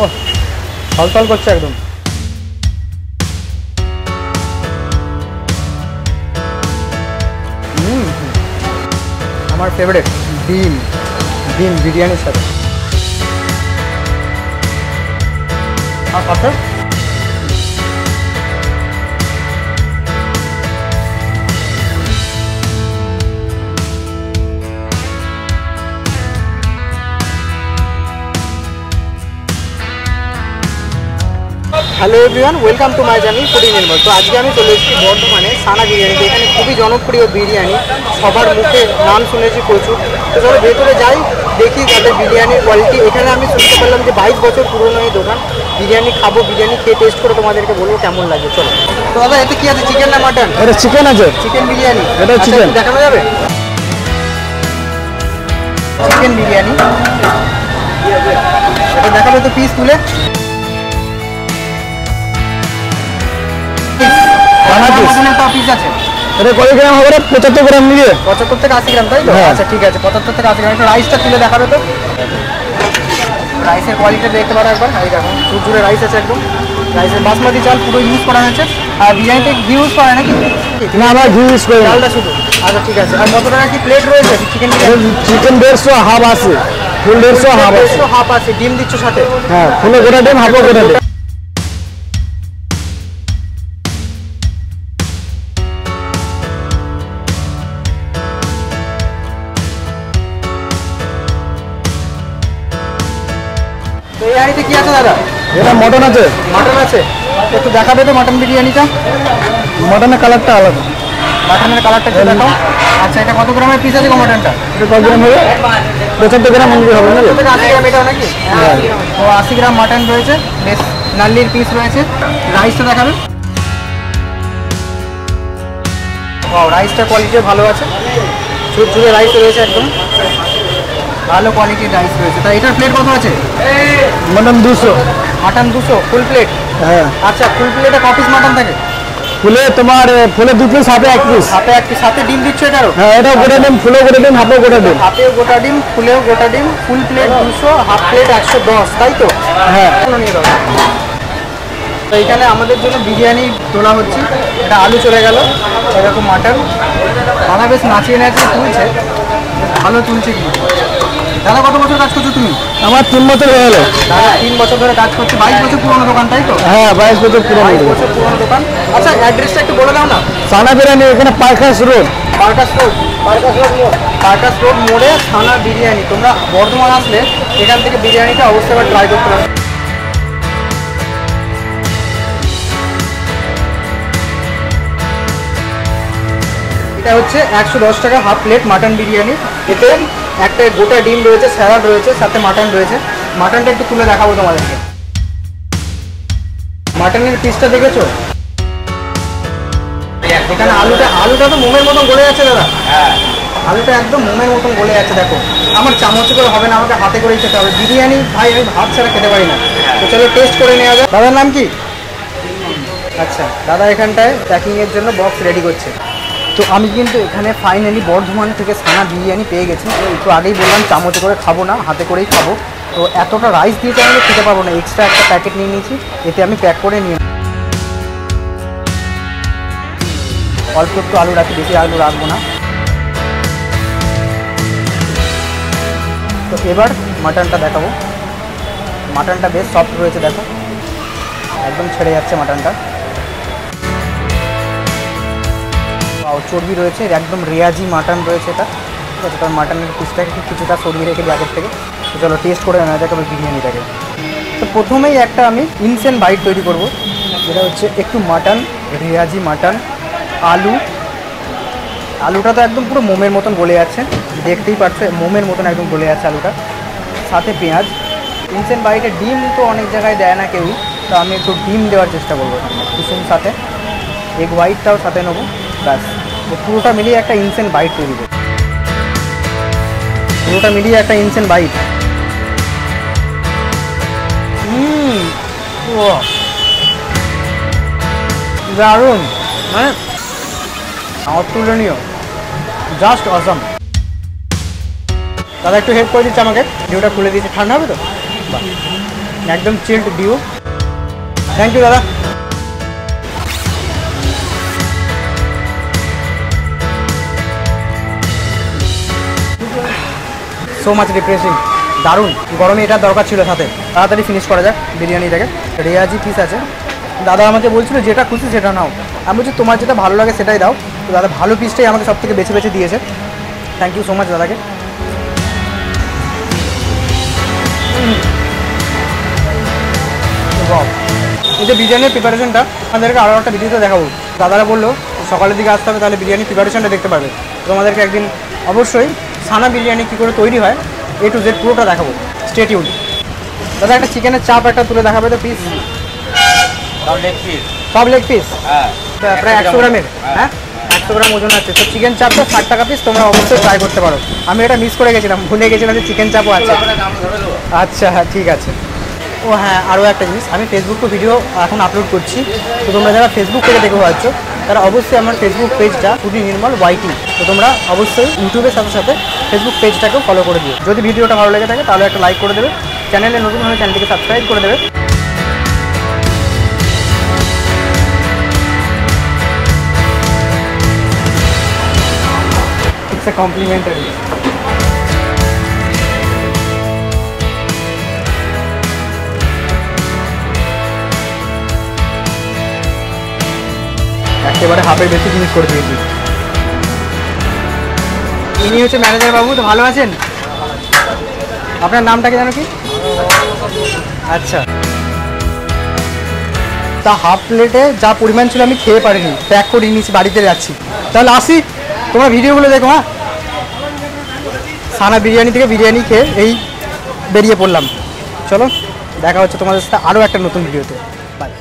ও থলথল করছে একদম। আমার ফেভারিট ডিম বিরিয়ানির সাথে। আর পাথর hello everyone, welcome to my channel fooding Nirmal. তো আজকে আমি চলে এসেছি বর্ধমানে সানা বিরিয়ানিতে। এখানে খুবই জনপ্রিয় বিরিয়ানি, সবার মুখে নাম শুনেছি প্রচুর। তো চলো ভেতরে যাই, দেখি তাদের বিরিয়ানির কোয়ালিটি। এখানে আমি শুনতে পারলাম যে 22 বছর পুরনো এই দোকান। বিরিয়ানি খাবো, বিরিয়ানি খেয়ে টেস্ট করে তোমাদেরকে বলবো কেমন লাগে। চলো। তো দাদা এতে কি আছে, চিকেন না মাটন? এটা চিকেন আছে। চিকেন বিরিয়ানি, এটা চিকেন দেখানো যাবে? চিকেন বিরিয়ানি এটা দেখাবে তো পিস তুলে। পিস আছে। এটা কত গ্রাম হবে? 75 গ্রাম নিয়ে। 75 থেকে 80 গ্রাম, তাই তো? আচ্ছা ঠিক আছে, 75 থেকে 80 গ্রাম। একটু রাইসটা তুলে দেখাবে তো। রাইসের কোয়ালিটি দেখতে পারো একবার। এই দেখো জুড়ে রাইস আছে একদম। রাইসের বাসমতি চাল পুরো ইউজ করা হয়েছে। আর বিরিয়ানিতে ঘি ইউজ করে নাকি? না, আমরা ঘি ইউজ করি। চালটা শুধু। আচ্ছা ঠিক আছে। আর কত টাকা কি প্লেট রয়েছে চিকেন বিরিয়ানি? চিকেন 150 হাফ আছে, ফুল 150 হাফ আছে। 150 হাফ আছে। ডিম দিচ্ছ সাথে? হ্যাঁ, ফুল গোটা ডিম, হাফ গোটা ডিম। তো এই হাঁড়িতে কি আছে দাদা? এটা মটন আছে। মাটন আছে, একটু দেখাবে তো মাটন বিরিয়ানিটা। মটনের কালারটা আলাদা। মাটনের কালারটা একটু দেখাও। আচ্ছা এটা কত গ্রামের পিস আছে গো মাটনটা? এটা কত গ্রাম হবে? 75 গ্রাম মন্দির হবে না? 80 গ্রাম এটাও নাকি? ও 80 গ্রাম মাটন রয়েছে, বেশ নাল্লির পিস রয়েছে। রাইসটা দেখাবে। ও রাইসটা কোয়ালিটিও ভালো আছে, ঝুরঝুরে রাইস রয়েছে একদম ভালো কোয়ালিটির রাইস রয়েছে। তা এটার প্লেট কত আছে? মটন 200। Mutton 200 full plate? হ্যাঁ। আচ্ছা ফুল প্লেটে ক পিস মাটন থাকে? ফুলে তোমার ফুলে 2 পিস, হাফে 1 পিস। হাফে 1 পিস। সাথে ডিম দিচ্ছ এটারও? হ্যাঁ, এটাও গোটা ডিম, ফুলেও গোটা ডিম, হাফেও গোটা ডিম। হাফেও গোটা ডিম, ফুলেও গোটা ডিম। ফুল প্লেট 200, হাফ প্লেট 110, তাই তো? হ্যাঁ। নিয়ে দাও। তো এইখানে আমাদের জন্য বিরিয়ানি তোলা হচ্ছে। এটা আলু চলে গেল, এরকম মাটন। দাদা বেশ নাচিয়ে নাচিয়ে তুলছে, ভালো তুলছে কি। দাদা কত বছর কাজ করছো তুমি? আমার 3 বছর হয়ে গেল। দাদা 3 বছর ধরে কাজ করছে। 22 বছর পুরনো দোকান, তাই তো? হ্যাঁ, 22 বছর পুরনো। 22 বছর পুরনো দোকান। আচ্ছা অ্যাড্রেসটা একটু বলে দাও না। সানা বিরিয়ানি এখানে পার্কাস রোড। পার্কাস রোড মোড়ে সানা বিরিয়ানি। তোমরা বর্ধমান আসলে এখান থেকে বিরিয়ানিটা অবশ্যই আবার ট্রাই করতে পারো। এটা হচ্ছে 110 টাকা হাফ প্লেট মাটন বিরিয়ানি। এতে একটা গোটা ডিম রয়েছে, স্যালাড রয়েছে, সাথে মাটন রয়েছে। মাটনটা একটু তুলে দেখাবো তোমাদেরকে। মাটনের পিসটা দেখেছো? এখানে আলুটা তো মোমের মতন গলে যাচ্ছে দাদা। আলুটা একদম মোমের মতন গলে যাচ্ছে। দেখো আমার চামচ করে হবে না, আমাকে হাতে করেই খেতে হবে। বিরিয়ানি ভাই আমি ভাত ছাড়া খেতে পারি না। তো চলো টেস্ট করে নেওয়া যায়। দাদার নাম কি? আচ্ছা দাদা এখানটায় প্যাকিংয়ের জন্য বক্স রেডি করছে। তো আমি কিন্তু এখানে ফাইনালি বর্ধমান থেকে সানা বিরিয়ানি পেয়ে গেছি। একটু আগেই বললাম চামচে করে খাবো না, হাতে করেই খাবো। তো এতটা রাইস দিয়ে তো আমি খেতে পারবো না, এক্সট্রা একটা প্যাকেট নিয়ে নিয়েছি। এতে আমি প্যাক করে নিয়ে অল্প একটু আলু রাখি, বেশি আলু রাখবো না। তো এবার মাটনটা দেখাবো। মাটনটা বেশ সফট রয়েছে, দেখো একদম ছেড়ে যাচ্ছে মাটনটা। চর্বি রয়েছে, একদম রেয়াজি মাটন রয়েছে এটা, ঠিক আছে? তার মাটনের পিসটাকে কিছুটা সরিয়ে রেখে দিই আগের থেকে। তো চলো টেস্ট করে নেওয়া যাক বিরিয়ানিটাকে। তো প্রথমেই একটা আমি ইনসেন্ট বাইট তৈরি করব, যেটা হচ্ছে একটু মাটন, রেয়াজি মাটন, আলুটা তো একদম পুরো মোমের মতন গলে যাচ্ছে, দেখতেই পাচ্ছ মোমের মতন একদম গলে যাচ্ছে আলুটা। সাথে পেঁয়াজ। ইনসেন্ট বাইটে ডিম তো অনেক জায়গায় দেয় না কেউই, তো আমি একটু ডিম দেওয়ার চেষ্টা করবো কুসুম, সাথে এগ হোয়াইটটাও সাথে নেবো। ব্যাস পুরোটা মিলিয়ে একটা ইনসেন্ট বাইট তৈরি করবো। পুরোটা মিলিয়ে একটা ইনসেন্ট বাইট। দারুণ, মানে অতুলনীয়, জাস্ট অসম। দাদা একটু হেল্প করে দিচ্ছে আমাকে, ভিডিওটা খুলে দিয়েছে, ঠান্ডা হবে তো? বাহ। একদম চিল্ড ভিউ। থ্যাংক ইউ দাদা। সো মাচ রিফ্রেশিং, দারুণ। গরমে এটা দরকার ছিল সাথে। তাড়াতাড়ি ফিনিশ করা যাক বিরিয়ানিটাকে। রেয়াজি পিস আছে। দাদা আমাকে বলছিল যেটা খুশি সেটা নাও। আমি বলছি তোমার যেটা ভালো লাগে সেটাই দাও। তো দাদা ভালো পিসটাই আমাকে সব থেকে বেছে বেছে দিয়েছে। থ্যাংক ইউ সো মাচ দাদাকে। এই যে বিরিয়ানির প্রিপারেশনটা আমাদেরকে আরও একটা ভিডিওতে দেখাবো। দাদারা বললো সকালের দিকে আসতে হবে, তাহলে বিরিয়ানির প্রিপারেশনটা দেখতে পারবে। তোমাদেরকে একদিন অবশ্যই সানা বিরিয়ানি কী করে তৈরি হয় A to Z পুরোটা দেখাবো। Stay tune. দাদা একটা চিকেনের চাপ একটা তুলে দেখাবে তো পিস? সব লেগ পিস প্রায় 100 গ্রামের। হ্যাঁ 100 গ্রাম ওজন আছে। তো চিকেন চাপটা 60 টাকা পিস। তোমরা অবশ্যই ট্রাই করতে পারো। আমি এটা মিস করে গেছিলাম, ভুলে গেছিলাম যে চিকেন চাপও আছে। আচ্ছা হ্যাঁ ঠিক আছে। ও হ্যাঁ আরও একটা জিনিস, আমি ফেসবুকে ভিডিও এখন আপলোড করছি। তো তোমরা যারা ফেসবুক থেকে দেখে পাচ্ছ তারা অবশ্যই আমার ফেসবুক পেজটা ফুডি নির্মল YT। তো তোমরা অবশ্যই ইউটিউবের সাথে সাথে ফেসবুক পেজটাকেও ফলো করে দিও। যদি ভিডিওটা ভালো লেগে থাকে তাহলে একটা লাইক করে দেবে। চ্যানেলে নতুন হলে চ্যানেলটিকে সাবস্ক্রাইব করে দেবে। It's a complimentary. একেবারে হাফের বেশি জিনিস করে দিয়েছি। ইনি হচ্ছে ম্যানেজার বাবু। তো ভালো আছেন? আপনার নামটা কি জানো কি? আচ্ছা। তা হাফ প্লেটে যা পরিমাণ ছিল আমি খেয়ে পারিনি, প্যাক করে নিয়েছি, বাড়িতে যাচ্ছি। তাহলে আসি, তোমরা ভিডিওগুলো দেখো। হ্যাঁ সানা বিরিয়ানি থেকে বিরিয়ানি খেয়ে এই বেরিয়ে পড়লাম। চলো দেখা হচ্ছে তোমাদের সাথে আরও একটা নতুন ভিডিওতে। বাই।